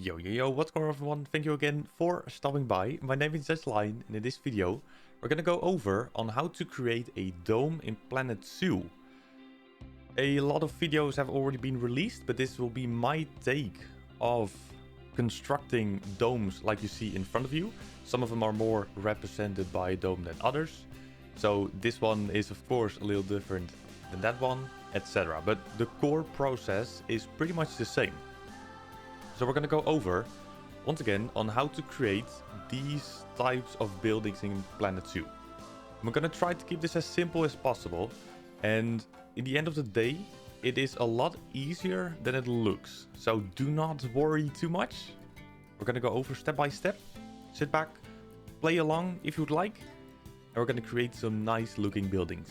Yo, what's going on everyone? Thank you again for stopping by. My name is Line, and in this video we're gonna go over on how to create a dome in Planet Zoo. A lot of videos have already been released, but this will be my take of constructing domes like you see in front of you. Some of them are more represented by a dome than others. So this one is of course a little different than that one, etc. But the core process is pretty much the same. So we're going to go over, once again, on how to create these types of buildings in Planet Zoo. I'm going to try to keep this as simple as possible, and in the end of the day, it is a lot easier than it looks. So do not worry too much. We're going to go over step by step. Sit back, play along if you'd like, and we're going to create some nice looking buildings.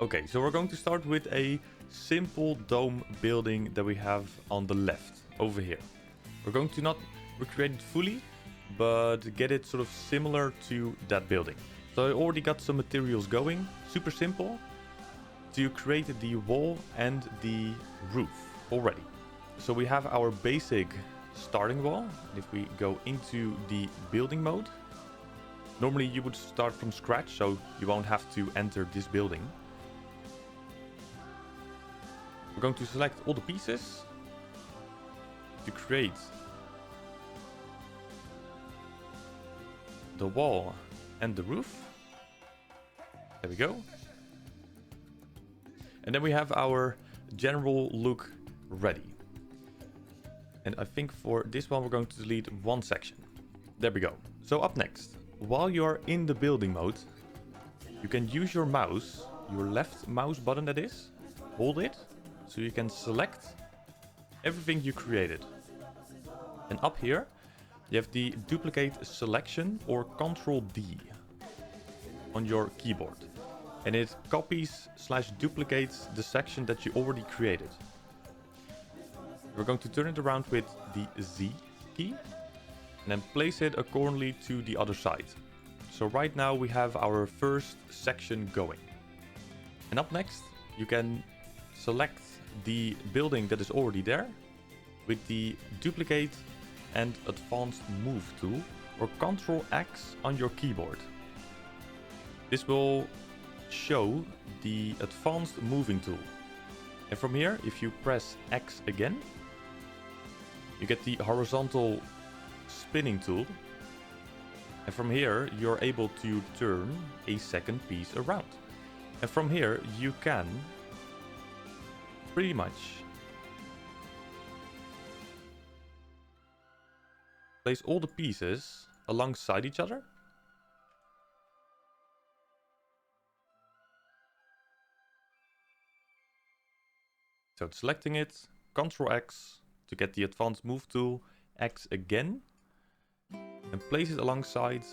Okay, so we're going to start with a simple dome building that we have on the left over here. We're going to not recreate it fully, but get it sort of similar to that building. So I already got some materials going, super simple, to create the wall and the roof already. So we have our basic starting wall. If we go into the building mode, normally you would start from scratch, so you won't have to enter this building. We're going to select all the pieces to create the wall and the roof. There we go. And then we have our general look ready. And I think for this one we're going to delete one section. There we go. So up next, while you're in the building mode, you can use your mouse, your left mouse button that is, hold it, so you can select everything you created. And up here, you have the duplicate selection or Ctrl D on your keyboard. And it copies / duplicates the section that you already created. We're going to turn it around with the Z key and then place it accordingly to the other side. So right now we have our first section going. And up next, you can select the building that is already there with the duplicate and advanced move tool or Ctrl X on your keyboard. This will show the advanced moving tool. And from here, if you press X again, you get the horizontal spinning tool. And from here, you're able to turn a second piece around. And from here, you can pretty much place all the pieces alongside each other. So selecting it, Ctrl X to get the advanced move tool, X again, and place it alongside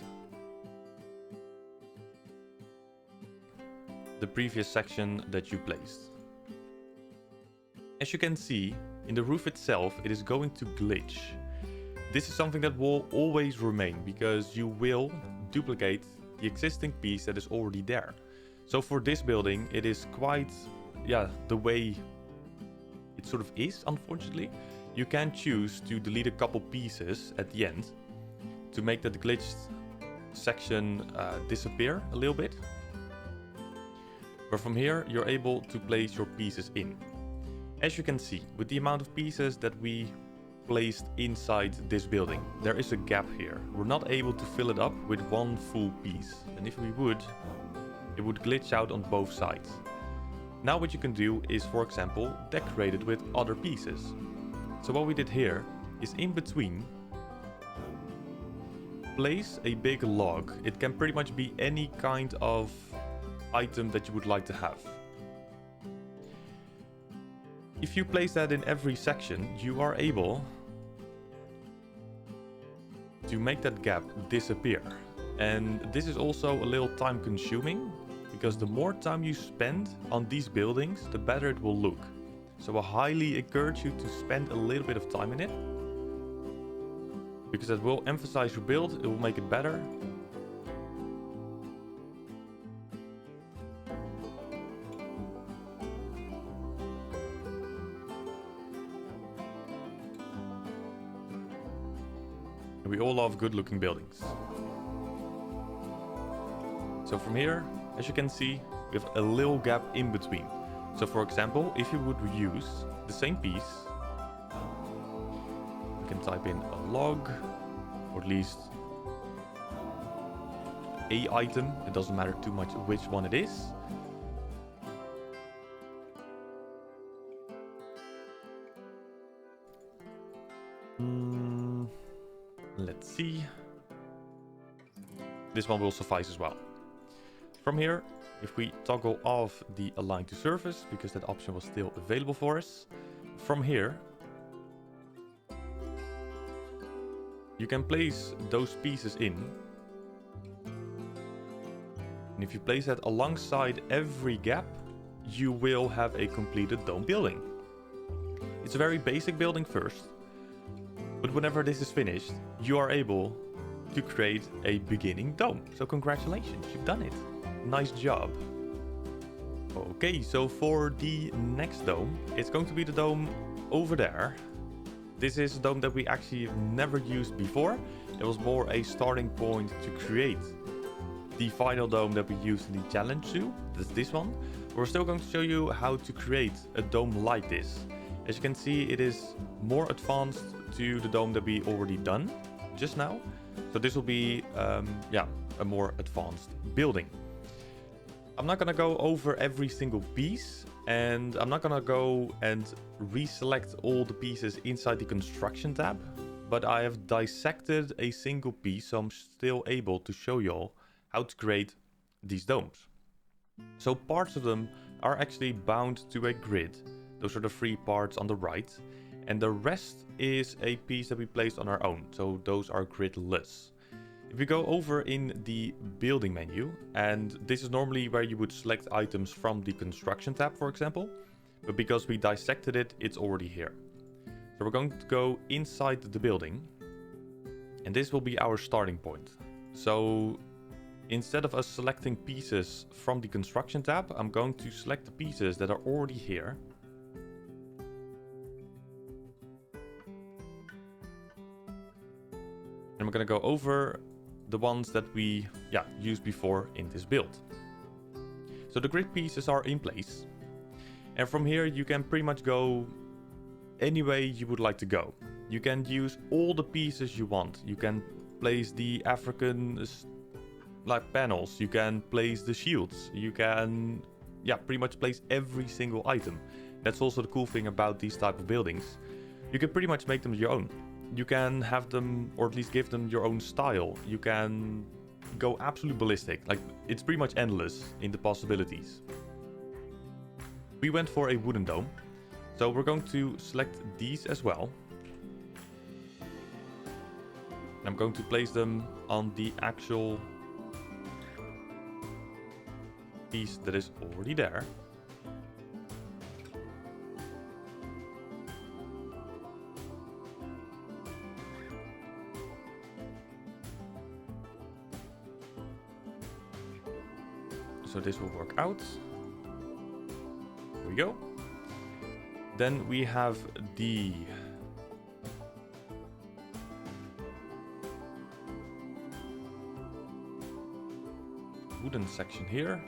the previous section that you placed. As you can see, in the roof itself, it is going to glitch. This is something that will always remain because you will duplicate the existing piece that is already there. So for this building, it is quite, the way it sort of is, unfortunately. You can choose to delete a couple pieces at the end to make that glitched section disappear a little bit. But from here, you're able to place your pieces in. As you can see, with the amount of pieces that we placed inside this building, there is a gap here. We're not able to fill it up with one full piece. And if we would, it would glitch out on both sides. Now what you can do is, for example, decorate it with other pieces. So what we did here is in between, place a big log. It can pretty much be any kind of item that you would like to have. If you place that in every section, you are able to make that gap disappear. And this is also a little time consuming because the more time you spend on these buildings, the better it will look. So I highly encourage you to spend a little bit of time in it because it will emphasize your build, it will make it better. And we all love good looking buildings. So from here, as you can see, we have a little gap in between. So for example, if you would use the same piece, you can type in a log, or at least a item. It doesn't matter too much which one it is. Let's see. This one will suffice as well. From here, if we toggle off the align to surface, because that option was still available for us, from here, you can place those pieces in. And if you place that alongside every gap, you will have a completed dome building. It's a very basic building first, but whenever this is finished, you are able to create a beginning dome. So congratulations, you've done it. Nice job. Okay, so for the next dome, it's going to be the dome over there. This is a dome that we actually never used before. It was more a starting point to create the final dome that we used in the challenge zoo. That's this one. We're still going to show you how to create a dome like this. As you can see, it is more advanced to the dome that we already done just now. So this will be, a more advanced building. I'm not gonna go over every single piece, and I'm not gonna go and reselect all the pieces inside the construction tab, but I have dissected a single piece, so I'm still able to show you all how to create these domes. So parts of them are actually bound to a grid. Those are the 3 parts on the right, and the rest is a piece that we placed on our own, so those are gridless. If we go over in the building menu, and this is normally where you would select items from the construction tab, for example, but because we dissected it, it's already here. So we're going to go inside the building, and this will be our starting point. So instead of us selecting pieces from the construction tab, I'm going to select the pieces that are already here. And we're going to go over the ones that we used before in this build. So the grid pieces are in place. And from here you can pretty much go any way you would like to go. You can use all the pieces you want. You can place the African panels. You can place the shields. You can pretty much place every single item. That's also the cool thing about these type of buildings. You can pretty much make them your own. You can have them, or at least give them your own style. You can go absolutely ballistic. Like, it's pretty much endless in the possibilities. We went for a wooden dome. So we're going to select these as well. I'm going to place them on the actual piece that is already there. So this will work out. Here we go. Then we have the wooden section here.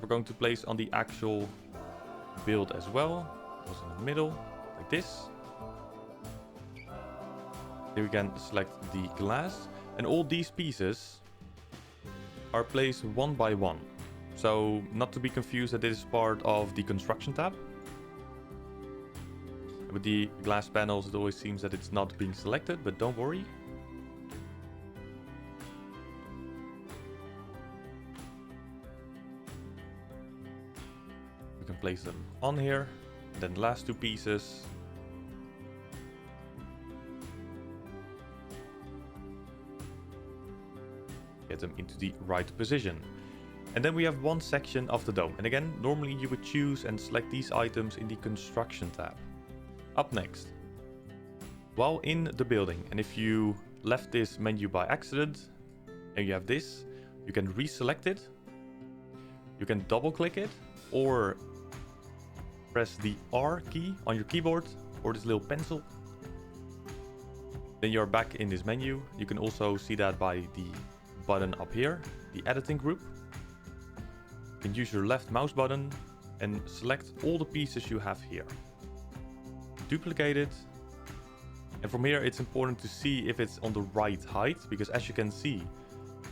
We're going to place on the actual build as well. Goes in the middle, like this. Here we can select the glass, and all these pieces are placed one by one. So not to be confused that this is part of the construction tab. With the glass panels, it always seems that it's not being selected, but don't worry. We can place them on here. Then the last 2 pieces. Get them into the right position. And then we have one section of the dome. And again, normally you would choose and select these items in the construction tab. Up next, while in the building, and if you left this menu by accident and you have this, you can reselect it. You can double click it or press the R key on your keyboard or this little pencil. Then you're back in this menu. You can also see that by the button up here, the editing group. You can use your left mouse button and select all the pieces you have here. Duplicate it. And from here it's important to see if it's on the right height, because as you can see,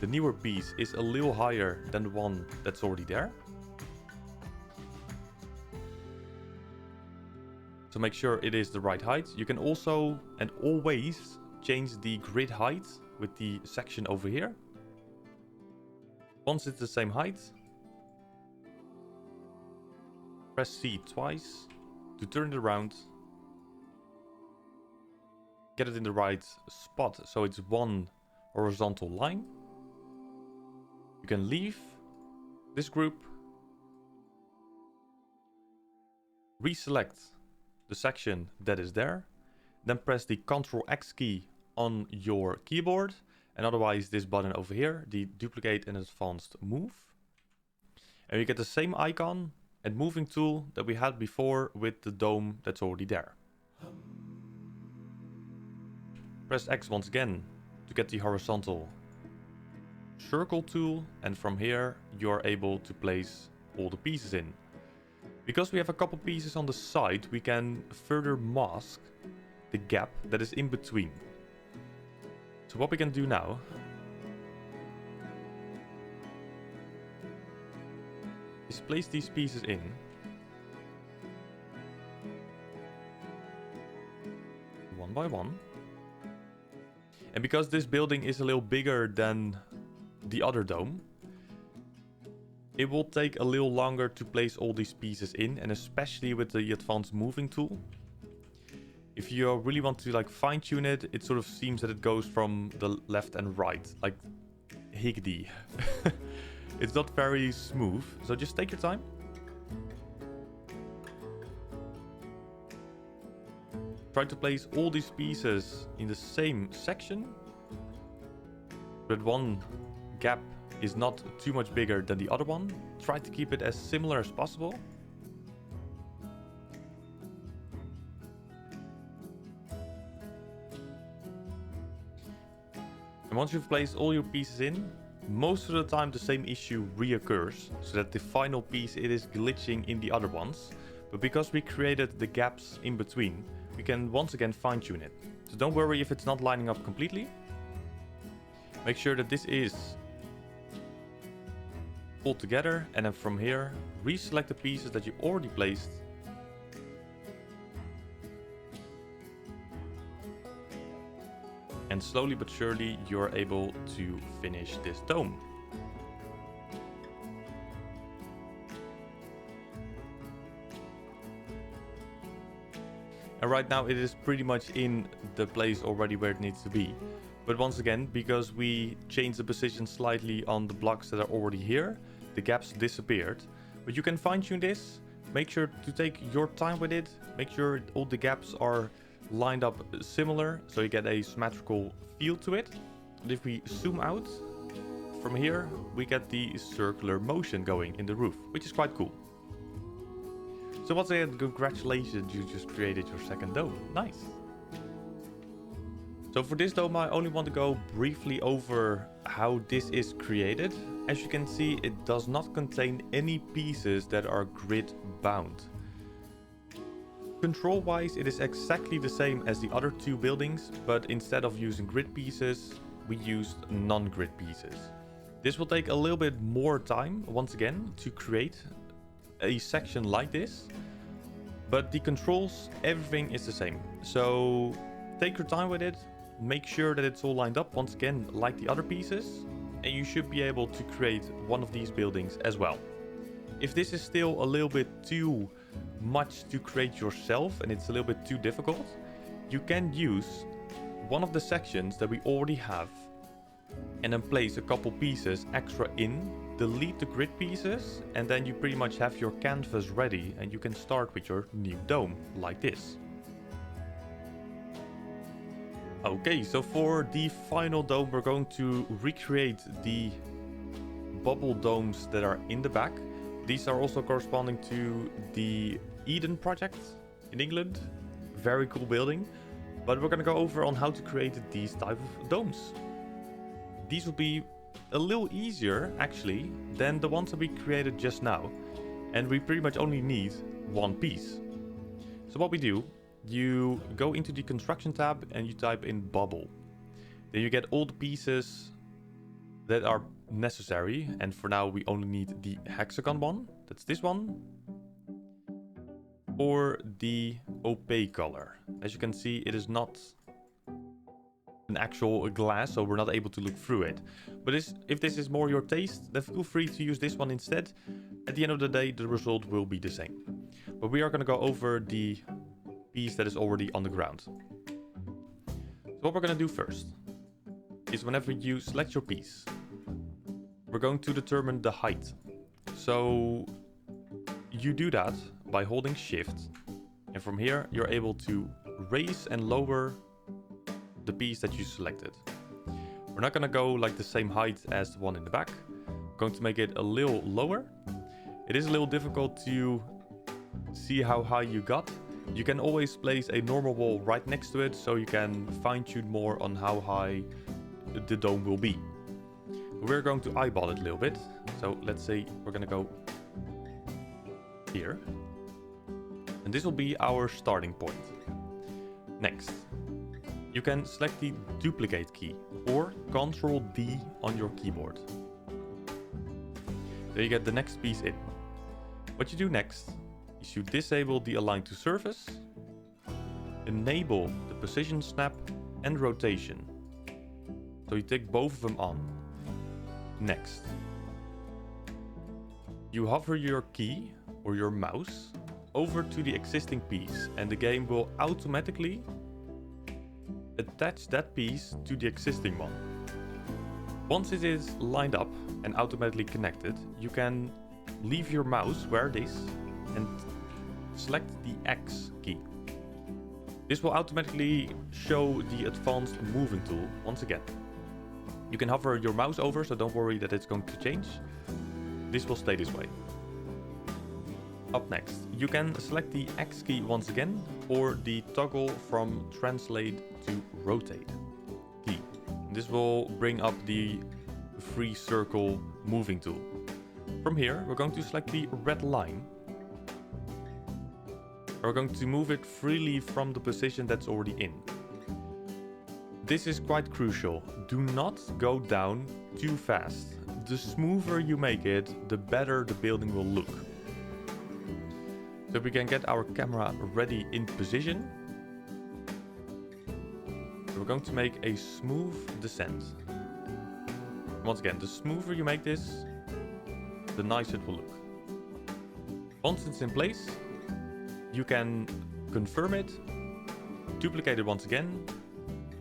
the newer piece is a little higher than the one that's already there. So make sure it is the right height. You can also and always change the grid height with the section over here. Once it's the same height, press C twice to turn it around. Get it in the right spot so it's one horizontal line. You can leave this group, reselect the section that is there, then press the Ctrl X key on your keyboard, and otherwise this button over here, the duplicate and advanced move. And you get the same icon and moving tool that we had before with the dome that's already there. Press X once again to get the horizontal circle tool, and from here you're able to place all the pieces in. Because we have a couple pieces on the side, we can further mask the gap that is in between. So what we can do now is place these pieces in. One by one. And because this building is a little bigger than the other dome, it will take a little longer to place all these pieces in, and especially with the advanced moving tool. If you really want to like fine tune it, it sort of seems that it goes from the left and right, like higgity. It's not very smooth, so just take your time. Try to place all these pieces in the same section, but one gap is not too much bigger than the other one. Try to keep it as similar as possible. And once you've placed all your pieces in, most of the time the same issue reoccurs, so that the final piece, it is glitching in the other ones. But because we created the gaps in between, we can once again fine tune it. So don't worry if it's not lining up completely. Make sure that this is pulled together, and then from here reselect the pieces that you already placed. And slowly but surely you're able to finish this dome. And right now it is pretty much in the place already where it needs to be. But once again, because we changed the position slightly on the blocks that are already here, the gaps disappeared. But you can fine tune this. Make sure to take your time with it. Make sure all the gaps are lined up similar, so you get a symmetrical feel to it. And if we zoom out from here, we get the circular motion going in the roof, which is quite cool. So once again, congratulations, you just created your second dome. Nice. So for this dome, I only want to go briefly over how this is created. As you can see, it does not contain any pieces that are grid bound. Control wise, it is exactly the same as the other two buildings, but instead of using grid pieces, we used non-grid pieces. This will take a little bit more time, once again, to create a section like this, but the controls, everything is the same. So take your time with it, make sure that it's all lined up, once again, like the other pieces, and you should be able to create one of these buildings as well. If this is still a little bit too much to create yourself and it's a little bit too difficult, you can use one of the sections that we already have and then place a couple pieces extra in, delete the grid pieces, and then you pretty much have your canvas ready and you can start with your new dome like this. Okay, so for the final dome, we're going to recreate the bubble domes that are in the back. These are also corresponding to the Eden project in England. Very cool building. But we're going to go over on how to create these type of domes. These will be a little easier, actually, than the ones that we created just now. And we pretty much only need one piece. So what we do, you go into the construction tab and you type in bubble. Then you get all the pieces that are necessary. And for now, we only need the hexagon one. That's this one. Or the opaque color. As you can see, it is not an actual glass, so we're not able to look through it. But if this is more your taste, then feel free to use this one instead. At the end of the day, the result will be the same. But we are going to go over the piece that is already on the ground. So what we're going to do first is whenever you select your piece, we're going to determine the height. So you do that by holding shift, and from here you're able to raise and lower the piece that you selected. We're not going to go like the same height as the one in the back. We're going to make it a little lower. It is a little difficult to see how high you got. You can always place a normal wall right next to it, so you can fine-tune more on how high the dome will be. We're going to eyeball it a little bit. So let's say we're going to go here. And this will be our starting point. Next, you can select the duplicate key or Ctrl D on your keyboard. There you get the next piece in. What you do next is you disable the align to surface, enable the position snap and rotation. So you take both of them on. Next, you hover your key or your mouse over to the existing piece, and the game will automatically attach that piece to the existing one. Once it is lined up and automatically connected, you can leave your mouse where it is and select the X key. This will automatically show the advanced moving tool once again. You can hover your mouse over, so don't worry that it's going to change. This will stay this way. Up next, you can select the X key once again, or the toggle from translate to rotate key. This will bring up the free circle moving tool. From here, we're going to select the red line. We're going to move it freely from the position that's already in. This is quite crucial. Do not go down too fast. The smoother you make it, the better the building will look. So we can get our camera ready in position. We're going to make a smooth descent. Once again, the smoother you make this, the nicer it will look. Once it's in place, you can confirm it, duplicate it once again,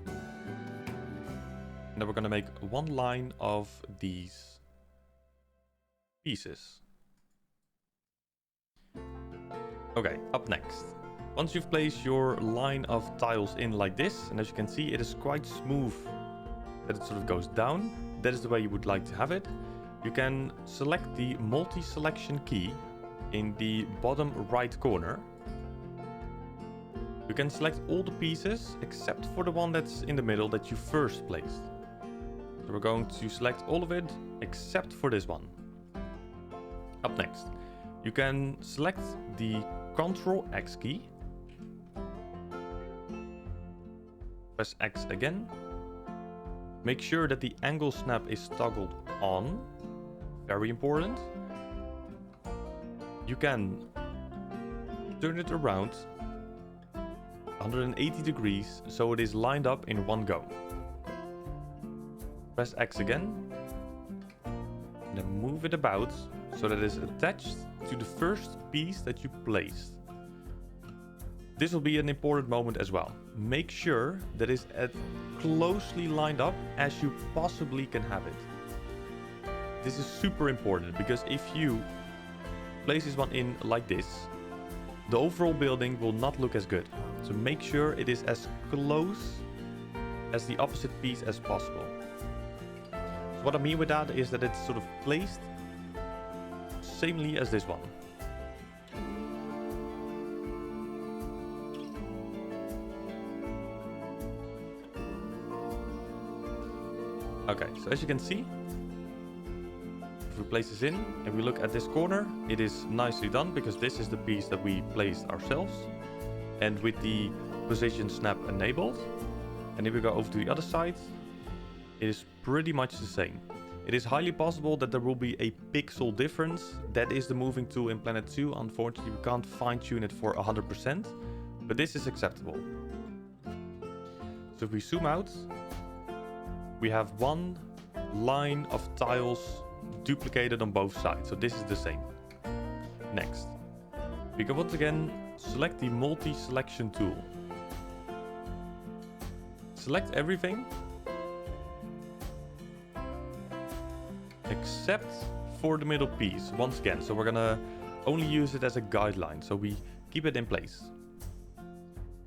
and then we're going to make one line of these pieces. Okay, up next. Once you've placed your line of tiles in like this, and as you can see, it is quite smooth that it sort of goes down. That is the way you would like to have it. You can select the multi-selection key in the bottom right corner. You can select all the pieces except for the one that's in the middle that you first placed. So we're going to select all of it except for this one. Up next, you can select the Ctrl X key. Press X again. Make sure that the angle snap is toggled on. Very important. You can turn it around 180 degrees so it is lined up in one go. Press X again. And then move it about so that it is attached to the first piece that you placed. This will be an important moment as well. Make sure that it's as closely lined up as you possibly can have it. This is super important because if you place this one in like this, the overall building will not look as good. So make sure it is as close as the opposite piece as possible. So what I mean with that is that it's sort of placed samely as this one. Okay, so as you can see, if we place this in and we look at this corner, it is nicely done because this is the piece that we placed ourselves. And with the position snap enabled, and if we go over to the other side, it is pretty much the same. It is highly possible that there will be a pixel difference. That is the moving tool in Planet 2. Unfortunately, we can't fine-tune it for 100%, but this is acceptable. So if we zoom out, we have one line of tiles duplicated on both sides. So this is the same. Next, we can once again select the multi-selection tool. Select everything except for the middle piece once again. So we're gonna only use it as a guideline, so we keep it in place.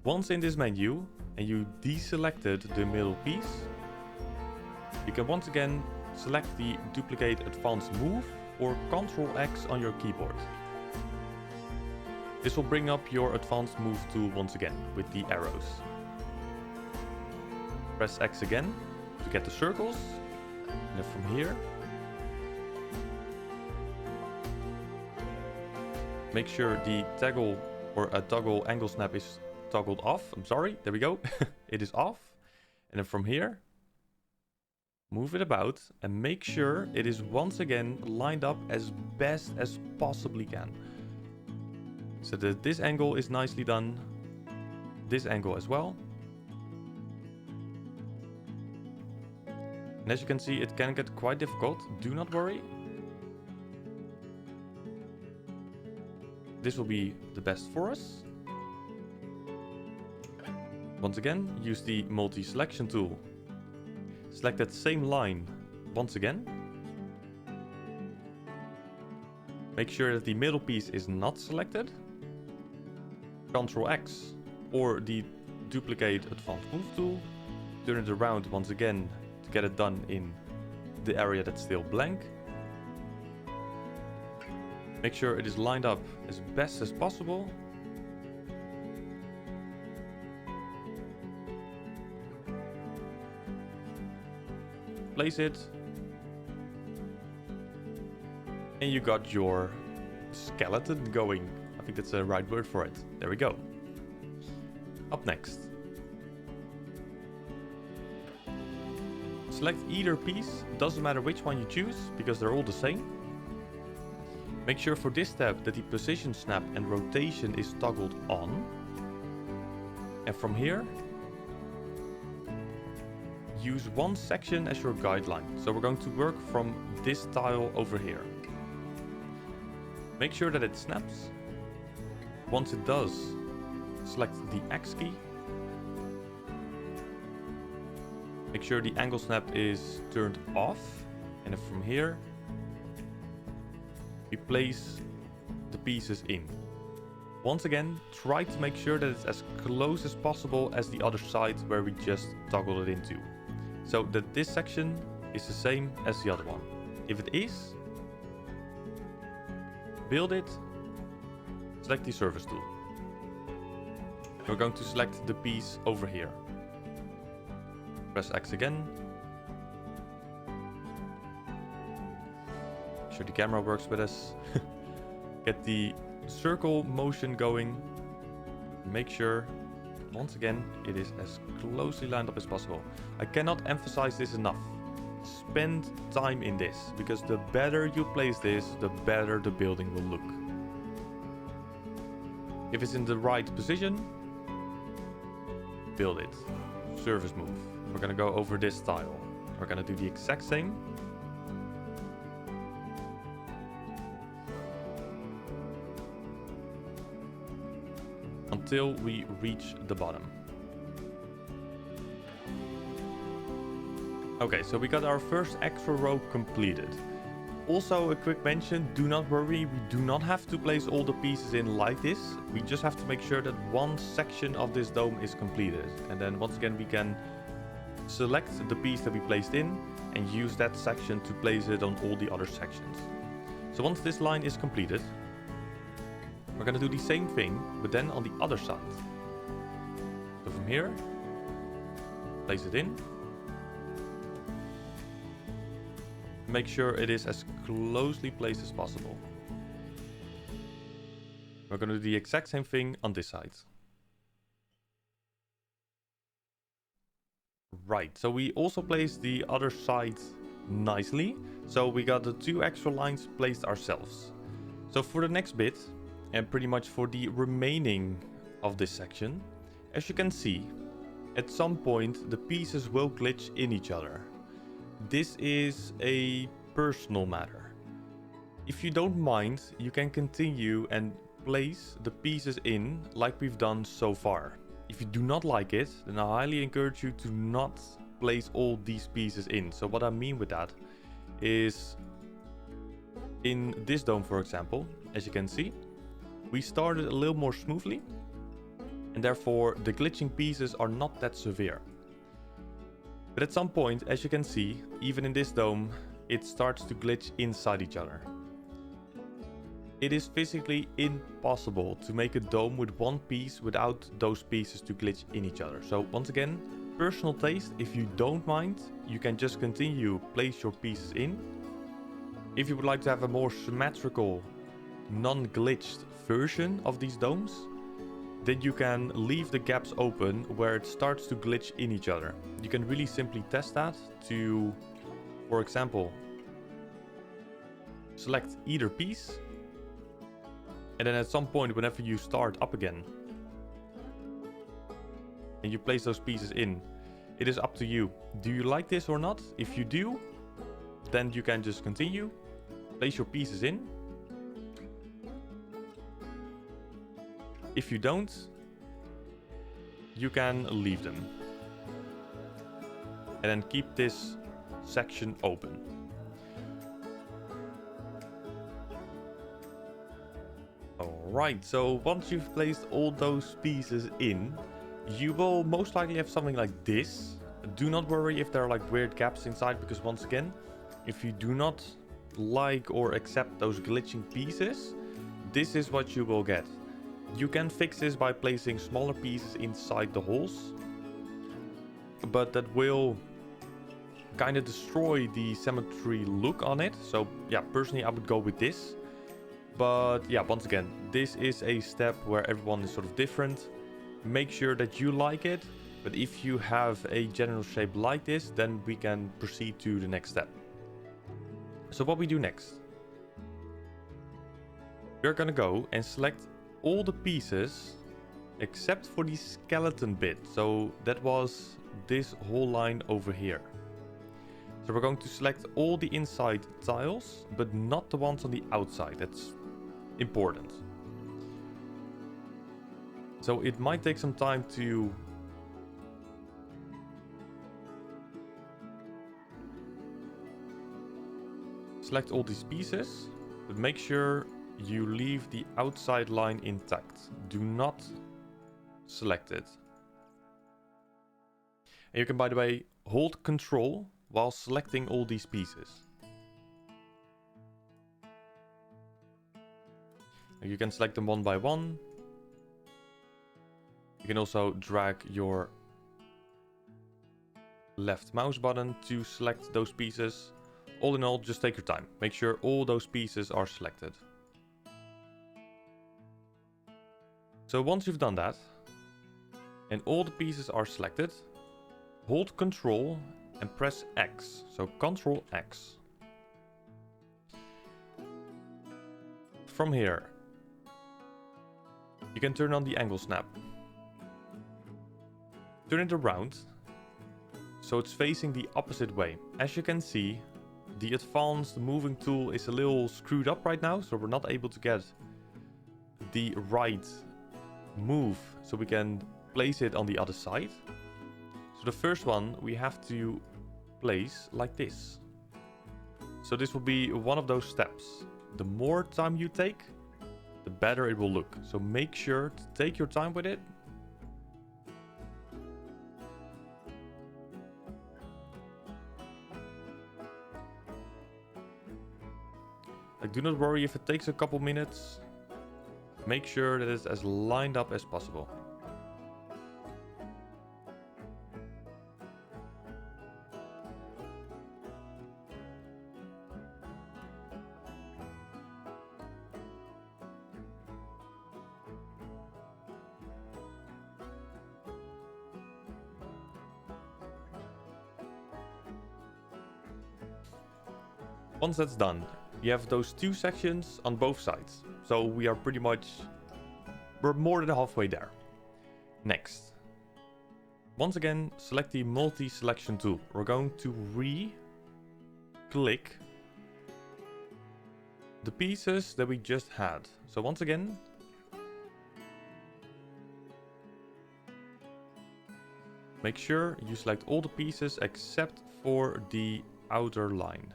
Once in this menu and you deselected the middle piece, you can once again select the duplicate advanced move or Ctrl X on your keyboard. This will bring up your advanced move tool once again with the arrows. Press X again to get the circles, and then from here, make sure the toggle or a toggle angle snap is toggled off. I'm sorry, there we go. It is off. And then from here, move it about and make sure it is once again lined up as best as possibly can. So that this angle is nicely done. This angle as well. And as you can see, it can get quite difficult. Do not worry. This will be the best for us. Once again, use the multi-selection tool. Select that same line once again. Make sure that the middle piece is not selected. Ctrl X or the duplicate advanced move tool. Turn it around once again to get it done in the area that's still blank. Make sure it is lined up as best as possible. Place it. And you got your skeleton going. I think that's the right word for it. There we go. Up next. Select either piece. Doesn't matter which one you choose because they're all the same. Make sure for this step that the position snap and rotation is toggled on. And from here, use one section as your guideline. So we're going to work from this tile over here. Make sure that it snaps. Once it does, select the X key. Make sure the angle snap is turned off. And then from here, we place the pieces in. Once again, try to make sure that it's as close as possible as the other side where we just toggled it into. So that this section is the same as the other one. If it is, build it, select the surface tool. We're going to select the piece over here. Press X again. Make sure the camera works with us. Get the circle motion going. Make sure, once again, it is as closely lined up as possible. I cannot emphasize this enough. Spend time in this, because the better you place this, the better the building will look. If it's in the right position, build it. Surface move. We're gonna go over this tile. We're gonna do the exact same. Until we reach the bottom. Okay, so we got our first extra row completed. Also a quick mention, do not worry, we do not have to place all the pieces in like this. We just have to make sure that one section of this dome is completed. And then once again we can select the piece that we placed in and use that section to place it on all the other sections. So once this line is completed, we're going to do the same thing, but then on the other side. So from here, place it in. make sure it is as closely placed as possible. We're going to do the exact same thing on this side. Right, so we also placed the other side nicely. So we got the 2 extra lines placed ourselves. So for the next bit, and pretty much for the remaining of this section, as you can see, at some point the pieces will glitch in each other. This is a personal matter. If you don't mind, you can continue and place the pieces in like we've done so far. If you do not like it, then I highly encourage you to not place all these pieces in. So what I mean with that is, in this dome, for example, as you can see, we started a little more smoothly, and therefore the glitching pieces are not that severe. But at some point, as you can see, even in this dome, it starts to glitch inside each other. It is physically impossible to make a dome with one piece without those pieces to glitch in each other. So once again, personal taste. If you don't mind, you can just continue place your pieces in. If you would like to have a more symmetrical, non-glitched version of these domes, then you can leave the gaps open where it starts to glitch in each other. You can really simply test that to, for example, select either piece, and then at some point, whenever you start up again and you place those pieces in, it is up to you. Do you like this or not? If you do, then you can just continue, place your pieces in. If you don't, you can leave them. And then keep this section open. Alright, so once you've placed all those pieces in, you will most likely have something like this. Do not worry if there are like weird gaps inside, because once again, if you do not like or accept those glitching pieces, this is what you will get. You can fix this by placing smaller pieces inside the holes, but that will kind of destroy the symmetry look on it. So yeah, personally I would go with this. But yeah, once again, this is a step where everyone is sort of different. Make sure that you like it, but if you have a general shape like this, then we can proceed to the next step. So what we do next, we're gonna go and select all the pieces except for the skeleton bit. So that was this whole line over here. So we're going to select all the inside tiles, but not the ones on the outside. That's important. So it might take some time to select all these pieces, but make sure you leave the outside line intact. Do not select it. And you can, by the way, hold Control while selecting all these pieces. And you can select them one by one. You can also drag your left mouse button to select those pieces. All in all, just take your time. Make sure all those pieces are selected. So once you've done that, and all the pieces are selected, hold Control and press X. So Control X. From here, you can turn on the angle snap. Turn it around, so it's facing the opposite way. As you can see, the advanced moving tool is a little screwed up right now, so we're not able to get the right move, so we can place it on the other side. So the first one we have to place like this. So this will be one of those steps. The more time you take, the better it will look. So make sure to take your time with it. Like, do not worry if it takes a couple minutes. Make sure that it's as lined up as possible. Once that's done, you have those 2 sections on both sides. So we are pretty much, we're more than halfway there. Next. Once again, select the multi-selection tool. We're going to re-click the pieces that we just had. So once again, make sure you select all the pieces except for the outer line.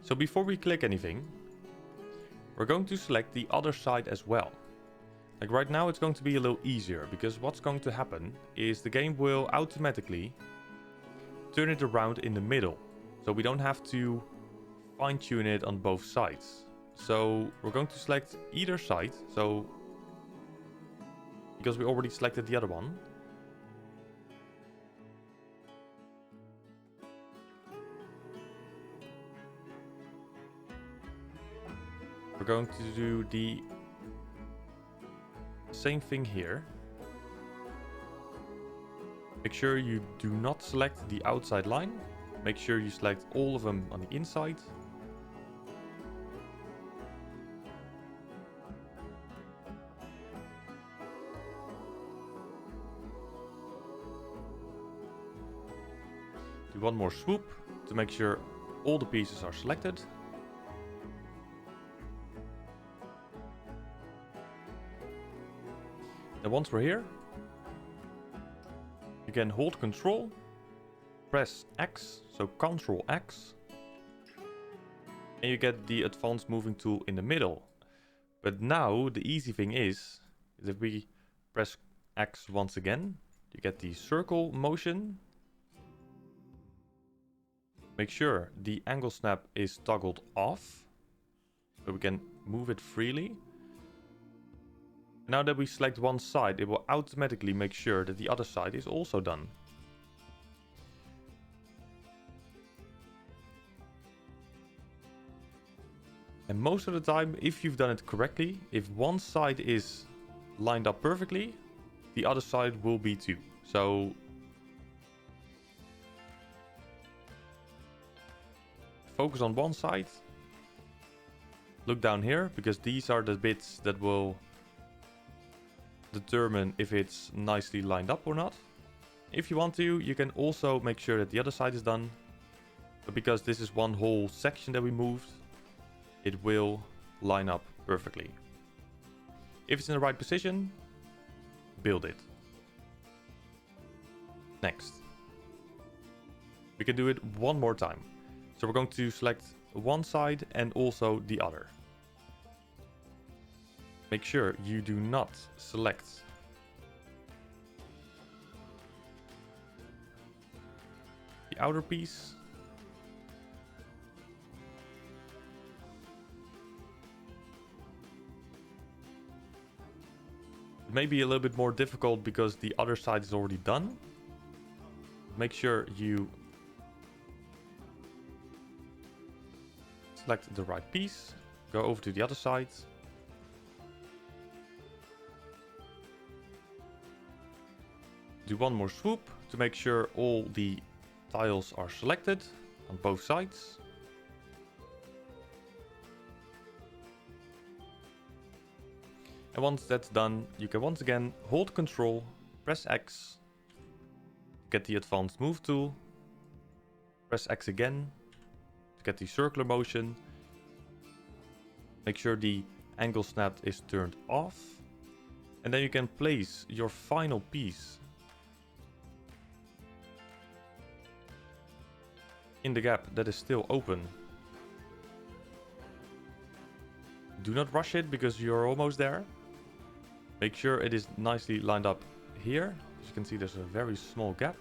So before we click anything, we're going to select the other side as well. Like right now it's going to be a little easier, because what's going to happen is the game will automatically turn it around in the middle. So we don't have to fine-tune it on both sides. So we're going to select either side. So because we already selected the other one. We're going to do the same thing here. Make sure you do not select the outside line. Make sure you select all of them on the inside. Do one more swoop to make sure all the pieces are selected. And once we're here, you can hold Control, press X, so Control X, and you get the advanced moving tool in the middle. But now the easy thing is if we press X once again, you get the circle motion. Make sure the angle snap is toggled off, so we can move it freely. Now that we select one side, it will automatically make sure that the other side is also done. And most of the time, if you've done it correctly, if one side is lined up perfectly, the other side will be too. So focus on one side. Look down here, because these are the bits that will determine if it's nicely lined up or not. If you want to, you can also make sure that the other side is done. But because this is one whole section that we moved, it will line up perfectly. If it's in the right position, build it. Next. We can do it one more time. So we're going to select one side and also the other. Make sure you do not select the outer piece. It may be a little bit more difficult because the other side is already done. Make sure you select the right piece, go over to the other side. Do one more swoop to make sure all the tiles are selected on both sides. And once that's done, you can once again hold Control, press X, get the advanced move tool, press X again to get the circular motion. Make sure the angle snap is turned off, and then you can place your final piece in the gap that is still open. Do not rush it because you're almost there. Make sure it is nicely lined up here. As you can see, there's a very small gap.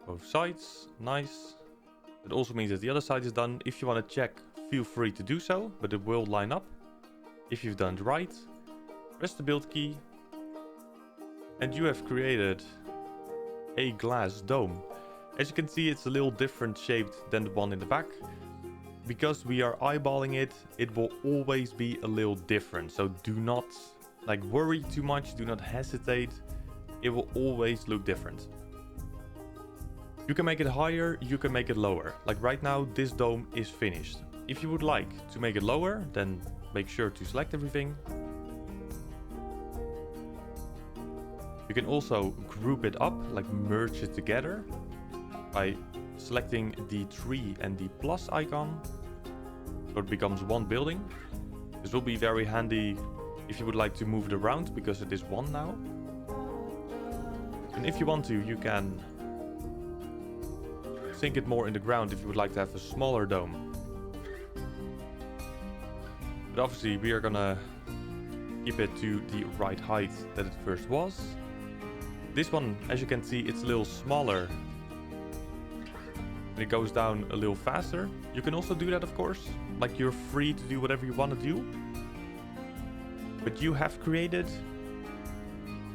Both sides, nice. It also means that the other side is done. If you want to check, feel free to do so, but it will line up. If you've done it right, press the build key, and you have created a glass dome. As you can see, it's a little different shaped than the one in the back. Because we are eyeballing it, it will always be a little different. So do not like worry too much, do not hesitate. It will always look different. You can make it higher, you can make it lower. Like right now, this dome is finished. If you would like to make it lower, then make sure to select everything. You can also group it up, like merge it together by selecting the tree and the plus icon. So it becomes one building. This will be very handy if you would like to move it around because it is one now. And if you want to, you can sink it more in the ground if you would like to have a smaller dome. But obviously we are gonna keep it to the right height that it first was. This one, as you can see, it's a little smaller. It goes down a little faster. You can also do that, of course. Like, you're free to do whatever you want to do. But you have created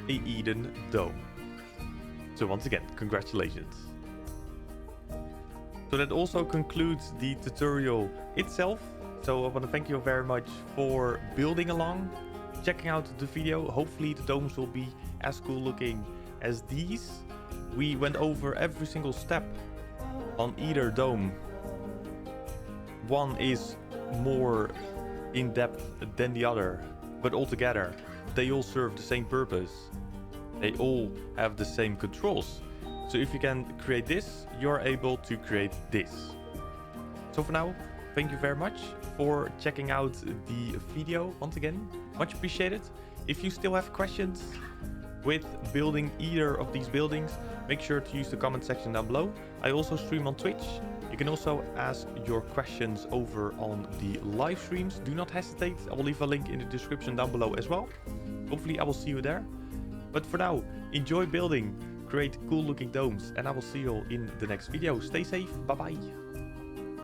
a Eden dome. So once again, congratulations. So that also concludes the tutorial itself. So I want to thank you very much for building along, checking out the video. Hopefully the domes will be as cool looking as these. We went over every single step on either dome. One is more in depth than the other, but altogether they all serve the same purpose. They all have the same controls. So if you can create this, you're able to create this. So for now, thank you very much for checking out the video once again. Much appreciated. If you still have questions with building either of these buildings, make sure to use the comment section down below. I also stream on Twitch. You can also ask your questions over on the live streams. Do not hesitate. I will leave a link in the description down below as well. Hopefully I will see you there. But for now, enjoy building, create cool looking domes, and I will see you all in the next video. Stay safe. Bye bye.